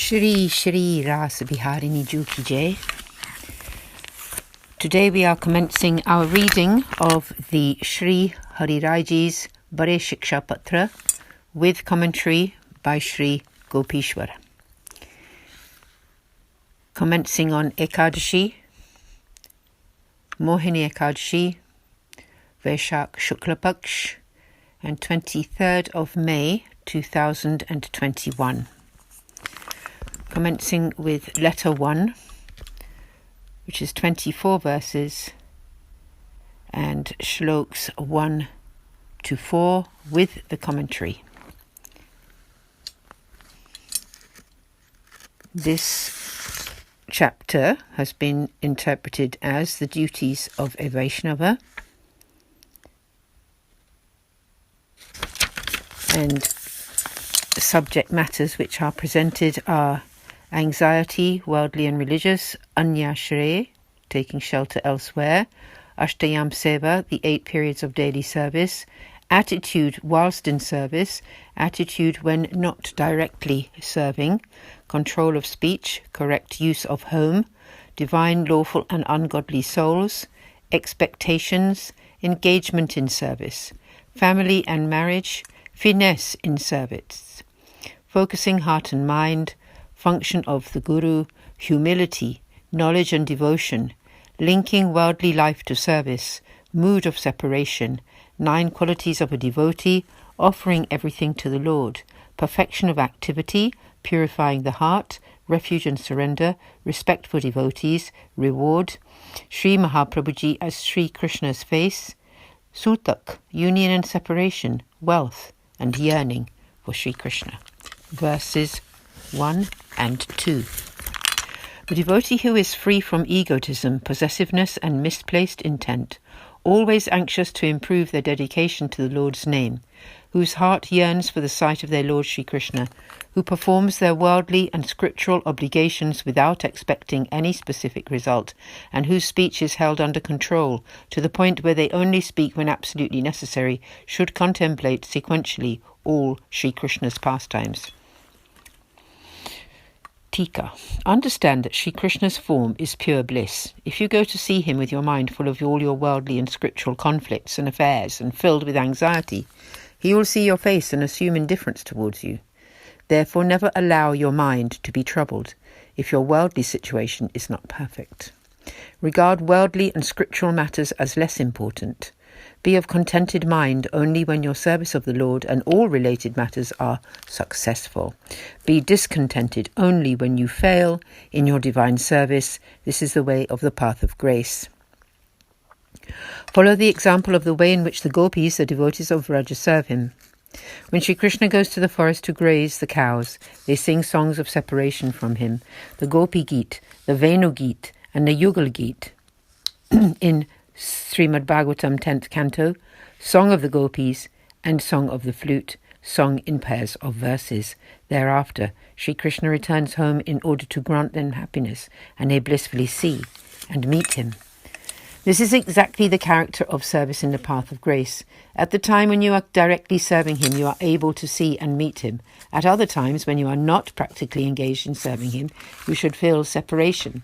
Shri Shri Rasa Biharini Juki Jai. Today we are commencing our reading of the Shri Hariraiji's Bade Shiksha Patr with commentary by Shri Gopishwar. Commencing on Ekadashi, Mohini Ekadashi, Vaishak Shukla Paksh, and 23rd of May 2021. Commencing with letter 1, which is 24 verses, and shloks 1 to 4 with the commentary. This chapter has been interpreted as the duties of a Vaishnava, and subject matters which are presented are anxiety, worldly and religious, anyashre, taking shelter elsewhere, ashtayam seva, the 8 periods of daily service, attitude whilst in service, attitude when not directly serving, control of speech, correct use of home, divine, lawful and ungodly souls, expectations, engagement in service, family and marriage, finesse in service, focusing heart and mind, function of the Guru, humility, knowledge and devotion, linking worldly life to service, mood of separation, 9 qualities of a devotee, offering everything to the Lord, perfection of activity, purifying the heart, refuge and surrender, respect for devotees, reward, Sri Mahaprabhuji as Sri Krishna's face, Sutak, union and separation, wealth and yearning for Sri Krishna. Verses 1 and 2. The devotee who is free from egotism, possessiveness and misplaced intent, always anxious to improve their dedication to the Lord's name, whose heart yearns for the sight of their Lord Sri Krishna, who performs their worldly and scriptural obligations without expecting any specific result, and whose speech is held under control to the point where they only speak when absolutely necessary, should contemplate sequentially all Sri Krishna's pastimes. Tika. Understand that Sri Krishna's form is pure bliss. If you go to see him with your mind full of all your worldly and scriptural conflicts and affairs and filled with anxiety, he will see your face and assume indifference towards you. Therefore, never allow your mind to be troubled if your worldly situation is not perfect. Regard worldly and scriptural matters as less important. Be of contented mind only when your service of the Lord and all related matters are successful. Be discontented only when you fail in your divine service. This is the way of the path of grace. Follow the example of the way in which the gopis, the devotees of Vraja, serve him. When Sri Krishna goes to the forest to graze the cows, they sing songs of separation from him, the Gopi Geet, the Venu Geet, and the Yugal Geet. In Srimad Bhagavatam 10th Canto, Song of the Gopis and Song of the Flute, sung in pairs of verses. Thereafter, Sri Krishna returns home in order to grant them happiness, and they blissfully see and meet him. This is exactly the character of service in the path of grace. At the time when you are directly serving him, you are able to see and meet him. At other times, when you are not practically engaged in serving him, you should feel separation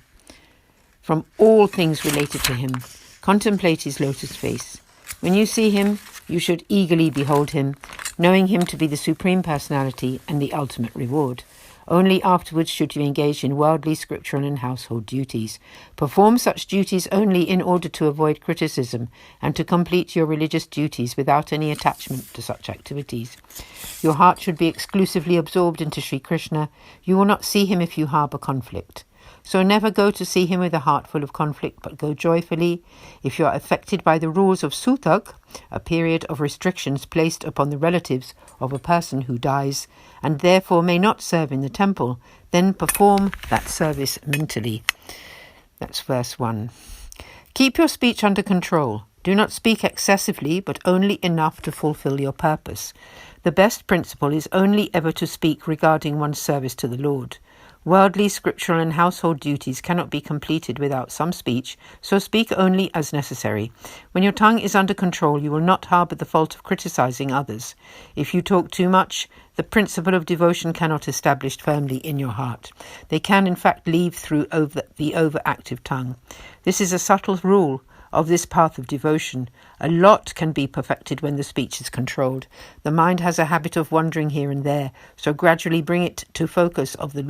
from all things related to him. Contemplate his lotus face. When you see him, you should eagerly behold him, knowing him to be the Supreme Personality and the ultimate reward. Only afterwards should you engage in worldly, scriptural and household duties. Perform such duties only in order to avoid criticism and to complete your religious duties without any attachment to such activities. Your heart should be exclusively absorbed into Sri Krishna. You will not see him if you harbour conflict. So never go to see him with a heart full of conflict, but go joyfully. If you are affected by the rules of Sutak, a period of restrictions placed upon the relatives of a person who dies, and therefore may not serve in the temple, then perform that service mentally. That's verse 1. Keep your speech under control. Do not speak excessively, but only enough to fulfill your purpose. The best principle is only ever to speak regarding one's service to the Lord. Worldly, scriptural, and household duties cannot be completed without some speech, so speak only as necessary. When your tongue is under control, you will not harbour the fault of criticizing others. If you talk too much, the principle of devotion cannot establish firmly in your heart. They can, in fact, leave through the overactive tongue. This is a subtle rule of this path of devotion. A lot can be perfected when the speech is controlled. The mind has a habit of wandering here and there, so gradually bring it to focus on the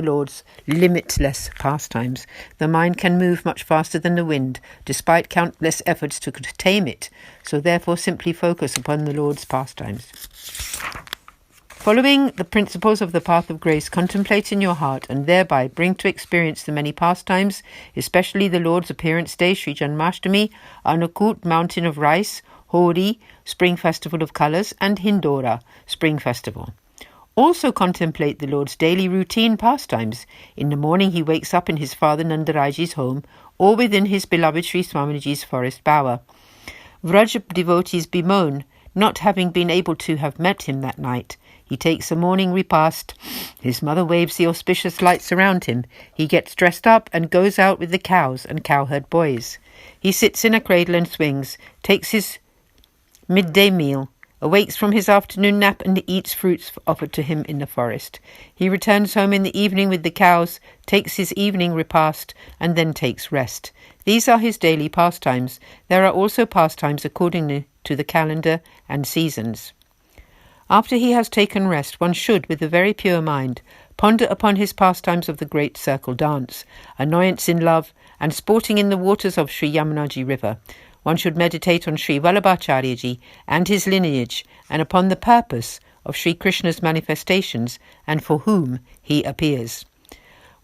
Lord's limitless pastimes. The mind can move much faster than the wind, despite countless efforts to tame it, so therefore simply focus upon the Lord's pastimes. Following the principles of the path of grace, contemplate in your heart and thereby bring to experience the many pastimes, especially the Lord's appearance day, Sri Janmashtami, Annakut, Mountain of Rice, Hori, Spring Festival of Colours, and Hindora, Spring Festival. Also contemplate the Lord's daily routine pastimes. In the morning he wakes up in his father Nandaraji's home or within his beloved Sri Swamiji's forest bower. Vraja devotees bemoan not having been able to have met him that night. He takes a morning repast. His mother waves the auspicious lights around him. He gets dressed up and goes out with the cows and cowherd boys. He sits in a cradle and swings, takes his midday meal, awakes from his afternoon nap and eats fruits offered to him in the forest. He returns home in the evening with the cows, takes his evening repast, and then takes rest. These are his daily pastimes. There are also pastimes according to the calendar and seasons. After he has taken rest, one should, with a very pure mind, ponder upon his pastimes of the great circle dance, annoyance in love, and sporting in the waters of Sri Yamunaji river. One should meditate on Sri Vallabhacharyaji and his lineage, and upon the purpose of Sri Krishna's manifestations and for whom he appears.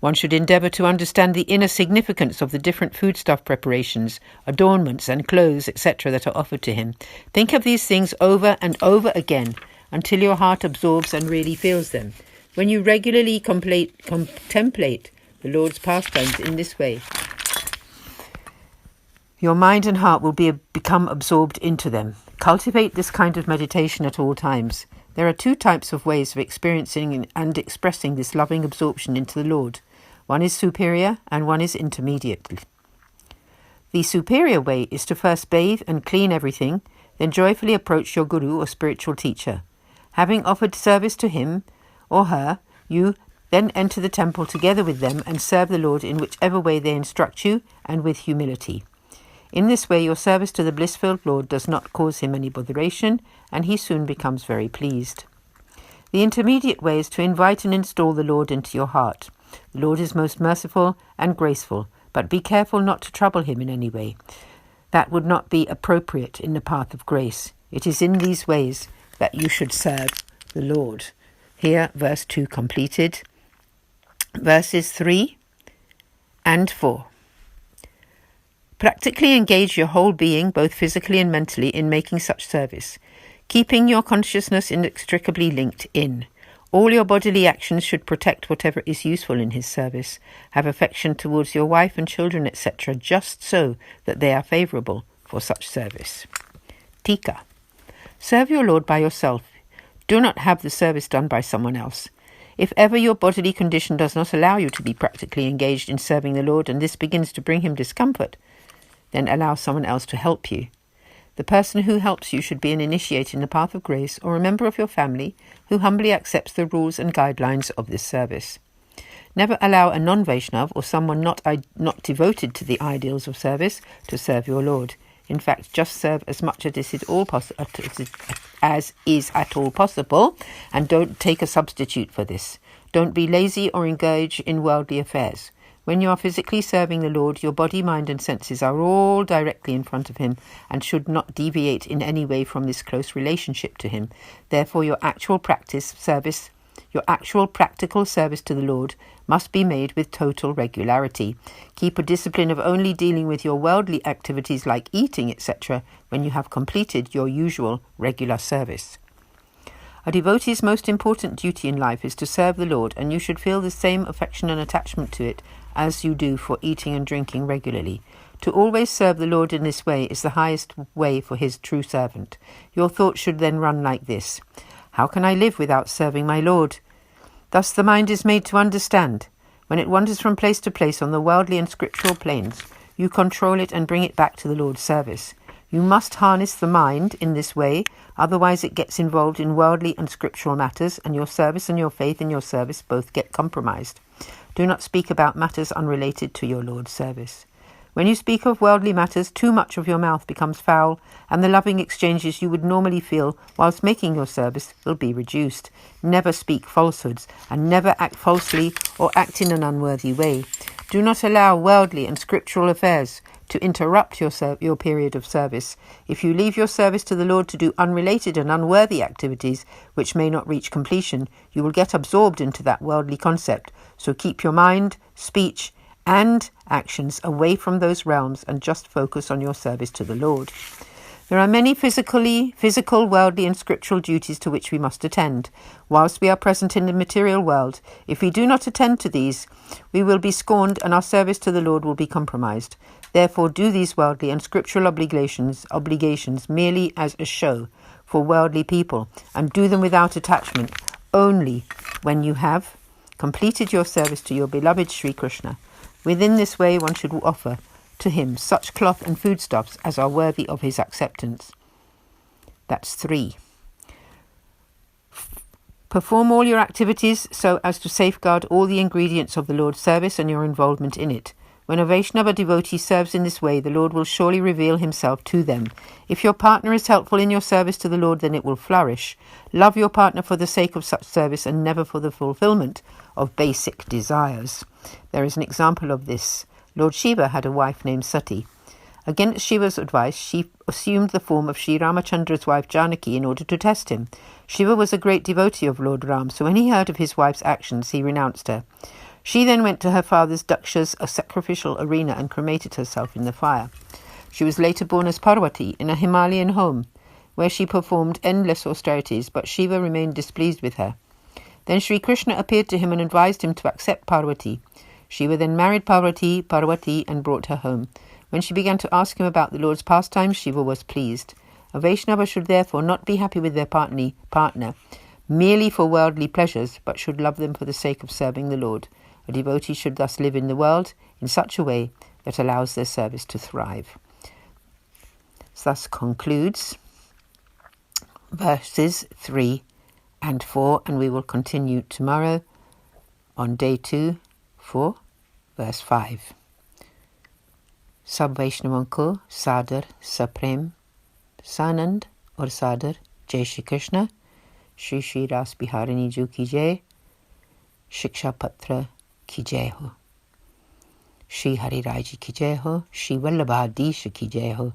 One should endeavour to understand the inner significance of the different foodstuff preparations, adornments and clothes, etc. that are offered to him. Think of these things over and over again, until your heart absorbs and really feels them. When you regularly contemplate the Lord's pastimes in this way, your mind and heart will become absorbed into them. Cultivate this kind of meditation at all times. There are two types of ways of experiencing and expressing this loving absorption into the Lord. One is superior and one is intermediate. The superior way is to first bathe and clean everything, then joyfully approach your guru or spiritual teacher. Having offered service to him or her, you then enter the temple together with them and serve the Lord in whichever way they instruct you and with humility. In this way, your service to the bliss-filled Lord does not cause him any botheration, and he soon becomes very pleased. The intermediate way is to invite and install the Lord into your heart. The Lord is most merciful and graceful, but be careful not to trouble him in any way. That would not be appropriate in the path of grace. It is in these ways that you should serve the Lord. Here, verse 2 completed. Verses 3 and 4. Practically engage your whole being, both physically and mentally, in making such service, keeping your consciousness inextricably linked in. All your bodily actions should protect whatever is useful in his service. Have affection towards your wife and children, etc., just so that they are favourable for such service. Tika. Serve your Lord by yourself. Do not have the service done by someone else. If ever your bodily condition does not allow you to be practically engaged in serving the Lord, and this begins to bring him discomfort, then allow someone else to help you. The person who helps you should be an initiate in the path of grace or a member of your family who humbly accepts the rules and guidelines of this service. Never allow a non-Vaishnav or someone not devoted to the ideals of service to serve your Lord. In fact, just serve as much as is at all possible, and don't take a substitute for this. Don't be lazy or engage in worldly affairs. When you are physically serving the Lord, your body, mind and senses are all directly in front of him and should not deviate in any way from this close relationship to him. Therefore, your actual practical service to the Lord must be made with total regularity. Keep a discipline of only dealing with your worldly activities like eating, etc., when you have completed your usual regular service. A devotee's most important duty in life is to serve the Lord, and you should feel the same affection and attachment to it as you do for eating and drinking regularly. To always serve the Lord in this way is the highest way for his true servant. Your thoughts should then run like this: how can I live without serving my Lord? Thus the mind is made to understand. When it wanders from place to place on the worldly and scriptural planes, you control it and bring it back to the Lord's service. You must harness the mind in this way, otherwise it gets involved in worldly and scriptural matters, and your service and your faith in your service both get compromised. Do not speak about matters unrelated to your Lord's service. When you speak of worldly matters, too much of your mouth becomes foul, and the loving exchanges you would normally feel whilst making your service will be reduced. Never speak falsehoods, and never act falsely or act in an unworthy way. Do not allow worldly and scriptural affairs to interrupt your period of service. If you leave your service to the Lord to do unrelated and unworthy activities which may not reach completion, you will get absorbed into that worldly concept. So keep your mind, speech, and actions away from those realms and just focus on your service to the Lord. There are many physical, worldly and scriptural duties to which we must attend. Whilst we are present in the material world, if we do not attend to these, we will be scorned and our service to the Lord will be compromised. Therefore do these worldly and scriptural obligations merely as a show for worldly people, and do them without attachment, only when you have completed your service to your beloved Sri Krishna. Within this way one should offer to him such cloth and foodstuffs as are worthy of his acceptance. That's 3. Perform all your activities so as to safeguard all the ingredients of the Lord's service and your involvement in it. When a Vaishnava devotee serves in this way, the Lord will surely reveal himself to them. If your partner is helpful in your service to the Lord, then it will flourish. Love your partner for the sake of such service and never for the fulfillment of basic desires. There is an example of this. Lord Shiva had a wife named Sati. Against Shiva's advice, she assumed the form of Sri Ramachandra's wife Janaki in order to test him. Shiva was a great devotee of Lord Ram, so when he heard of his wife's actions, he renounced her. She then went to her father's Daksha's sacrificial arena and cremated herself in the fire. She was later born as Parvati in a Himalayan home, where she performed endless austerities, but Shiva remained displeased with her. Then Sri Krishna appeared to him and advised him to accept Parvati. Shiva then married Parvati, and brought her home. When she began to ask him about the Lord's pastimes, Shiva was pleased. A Vaishnava should therefore not be happy with their partner merely for worldly pleasures, but should love them for the sake of serving the Lord. A devotee should thus live in the world in such a way that allows their service to thrive. Thus concludes verses 3 and 4, and we will continue tomorrow on day 2 for verse 5. Sab Vaishnavan ko Sadar Saprem Sanand or Sadar Jai Shri Krishna Shri Shri Ras Biharini Ji ki Jai Shiksha Patr ki Jai ho Shri Hari Rai Ji ki Jai ho Shri Vallabhadish ki Jai ho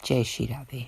Jai Shri Radhe.